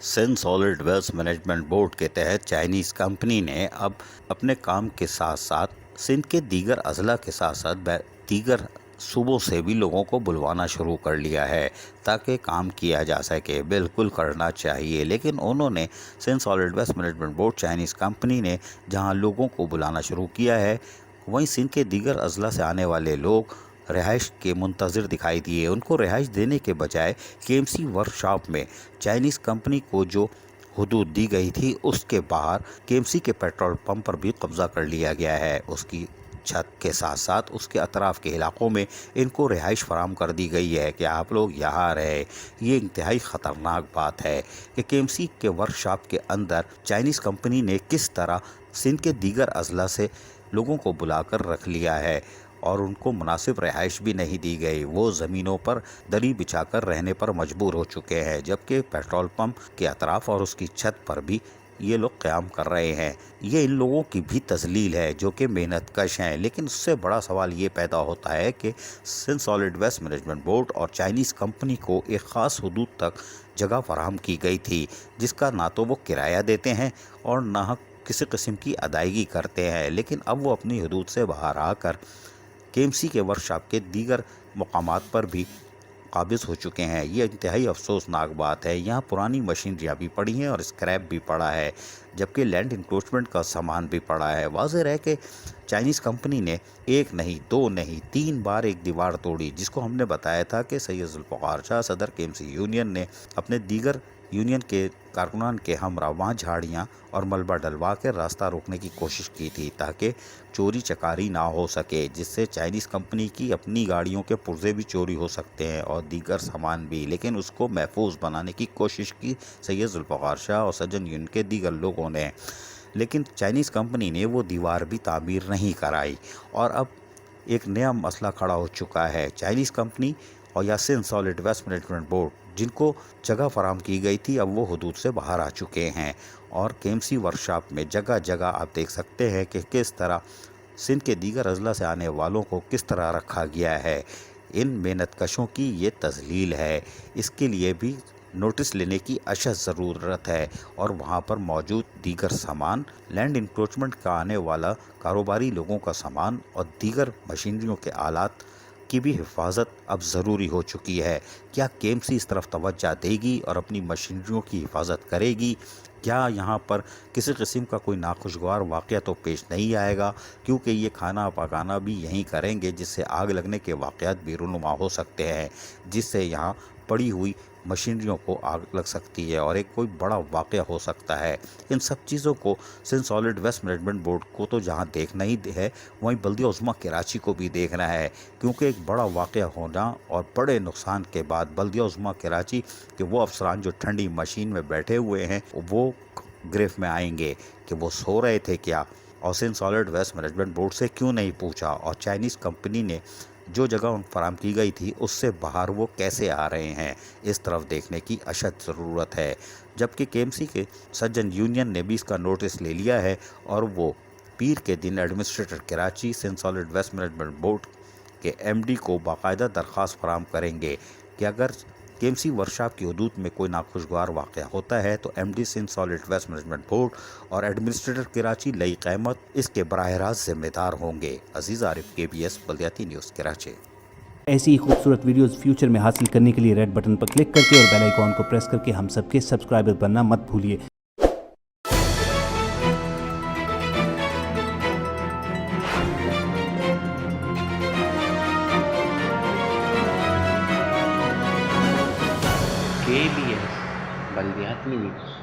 Sindh solid waste management board کے تحت Chinese company نے اب اپنے کام کے ساتھ ساتھ سندھ کے دیگر اضلاع کے ساتھ ساتھ دیگر صوبوں سے بھی لوگوں کو بلوانا شروع کر لیا ہے تاکہ کام کیا جا سکے۔ بالکل کرنا چاہیے، لیکن انہوں نے Sindh solid waste management board Chinese company نے جہاں لوگوں کو بلانا شروع کیا ہے، وہیں سندھ کے دیگر اضلاع سے آنے والے لوگ رہائش کے منتظر دکھائی دیے۔ ان کو رہائش دینے کے بجائے کے ایم سی ورک شاپ میں چائنیز کمپنی کو جو حدود دی گئی تھی اس کے باہر کے ایم سی کے پیٹرول پمپ پر بھی قبضہ کر لیا گیا ہے۔ اس کی چھت کے ساتھ ساتھ اس کے اطراف کے علاقوں میں ان کو رہائش فراہم کر دی گئی ہے کہ آپ لوگ یہاں رہے۔ یہ انتہائی خطرناک بات ہے کہ کے ایم سی کے ورک شاپ کے اندر چائنیز کمپنی نے کس طرح سندھ کے دیگر اضلاع سے لوگوں کو بلا کر رکھ لیا ہے اور ان کو مناسب رہائش بھی نہیں دی گئی۔ وہ زمینوں پر دری بچھا کر رہنے پر مجبور ہو چکے ہیں، جبکہ پیٹرول پمپ کے اطراف اور اس کی چھت پر بھی یہ لوگ قیام کر رہے ہیں۔ یہ ان لوگوں کی بھی تذلیل ہے جو کہ محنت کش ہیں، لیکن اس سے بڑا سوال یہ پیدا ہوتا ہے کہ Sindh solid waste management board اور چائنیز کمپنی کو ایک خاص حدود تک جگہ فراہم کی گئی تھی، جس کا نہ تو وہ کرایہ دیتے ہیں اور نہ کسی قسم کی ادائیگی کرتے ہیں، لیکن اب وہ اپنی حدود سے باہر آ کر کے ایم سی کے ورک شاپ کے دیگر مقامات پر بھی قابض ہو چکے ہیں۔ یہ انتہائی افسوسناک بات ہے۔ یہاں پرانی مشینریاں بھی پڑی ہیں اور اسکریپ بھی پڑا ہے، جبکہ لینڈ انکروچمنٹ کا سامان بھی پڑا ہے۔ واضح ہے کہ چائنیز کمپنی نے ایک نہیں، دو نہیں، 3 بار ایک دیوار توڑی، جس کو ہم نے بتایا تھا کہ سید ذوالفقار شاہ صدر کے ایم سی یونین نے اپنے دیگر یونین کے کارکنان کے ہمراہ وہاں جھاڑیاں اور ملبہ ڈلوا کے راستہ روکنے کی کوشش کی تھی تاکہ چوری چکاری نہ ہو سکے، جس سے چائنیز کمپنی کی اپنی گاڑیوں کے پرزے بھی چوری ہو سکتے ہیں اور دیگر سامان بھی، لیکن اس کو محفوظ بنانے کی کوشش کی سید ذوالفقار شاہ اور سجن یونین کے دیگر لوگوں نے، لیکن چائنیز کمپنی نے وہ دیوار بھی تعمیر نہیں کرائی۔ اور اب ایک نیا مسئلہ کھڑا ہو چکا ہے۔ چائنیز کمپنی اور یا Sindh solid waste management board جن کو جگہ فراہم کی گئی تھی، اب وہ حدود سے باہر آ چکے ہیں اور کے ایم سی ورک شاپ میں جگہ جگہ آپ دیکھ سکتے ہیں کہ کس طرح سندھ کے دیگر اضلاع سے آنے والوں کو کس طرح رکھا گیا ہے۔ ان محنت کشوں کی یہ تذلیل ہے۔ اس کے لیے بھی نوٹس لینے کی اشد ضرورت ہے اور وہاں پر موجود دیگر سامان، لینڈ انکروچمنٹ کا آنے والا کاروباری لوگوں کا سامان اور دیگر مشینریوں کے آلات کی بھی حفاظت اب ضروری ہو چکی ہے۔ کیا کے ایم سی اس طرف توجہ دے گی اور اپنی مشینریوں کی حفاظت کرے گی؟ کیا یہاں پر کسی قسم کا کوئی ناخوشگوار واقعہ تو پیش نہیں آئے گا؟ کیونکہ یہ کھانا پکانا بھی یہیں کریں گے، جس سے آگ لگنے کے واقعات بھی رونما ہو سکتے ہیں، جس سے یہاں پڑی ہوئی مشینریوں کو آگ لگ سکتی ہے اور ایک کوئی بڑا واقعہ ہو سکتا ہے۔ ان سب چیزوں کو Sindh solid waste management board کو تو جہاں دیکھنا ہی ہے، وہیں بلدیہ عظمیٰ کراچی کو بھی دیکھنا ہے، کیونکہ ایک بڑا واقعہ ہونا اور بڑے نقصان کے بعد بلدیہ عظمیٰ کراچی کے وہ افسران جو ٹھنڈی مشین میں بیٹھے ہوئے ہیں، وہ گرفت میں آئیں گے کہ وہ سو رہے تھے کیا، اور Sindh solid waste management board سے کیوں نہیں پوچھا، اور چائنیز کمپنی نے جو جگہ ان فراہم کی گئی تھی اس سے باہر وہ کیسے آ رہے ہیں۔ اس طرف دیکھنے کی اشد ضرورت ہے، جبکہ کے ایم سی کے سجن یونین نے بھی اس کا نوٹس لے لیا ہے اور وہ پیر کے دن administrator Karachi Sindh solid waste management board کے ایم ڈی کو باقاعدہ درخواست فراہم کریں گے کہ اگر کے ایم سی ورکشاپ کی حدود میں کوئی ناخوشگوار واقعہ ہوتا ہے تو M D Sindh solid waste management board اور ایڈمنسٹریٹر کراچی لئی قیمت اس کے براہ راست ذمہ دار ہوں گے۔ عزیز عارف، KBS بلدیاتی نیوز کراچی۔ ایسی ہی خوبصورت ویڈیوز فیوچر میں حاصل کرنے کے لیے ریڈ بٹن پر کلک کر کے اور بیل آئیکن کو پریس کر کے ہم سب کے سبسکرائبر بننا مت بھولیے۔ KBS بلدیاتی نیوز۔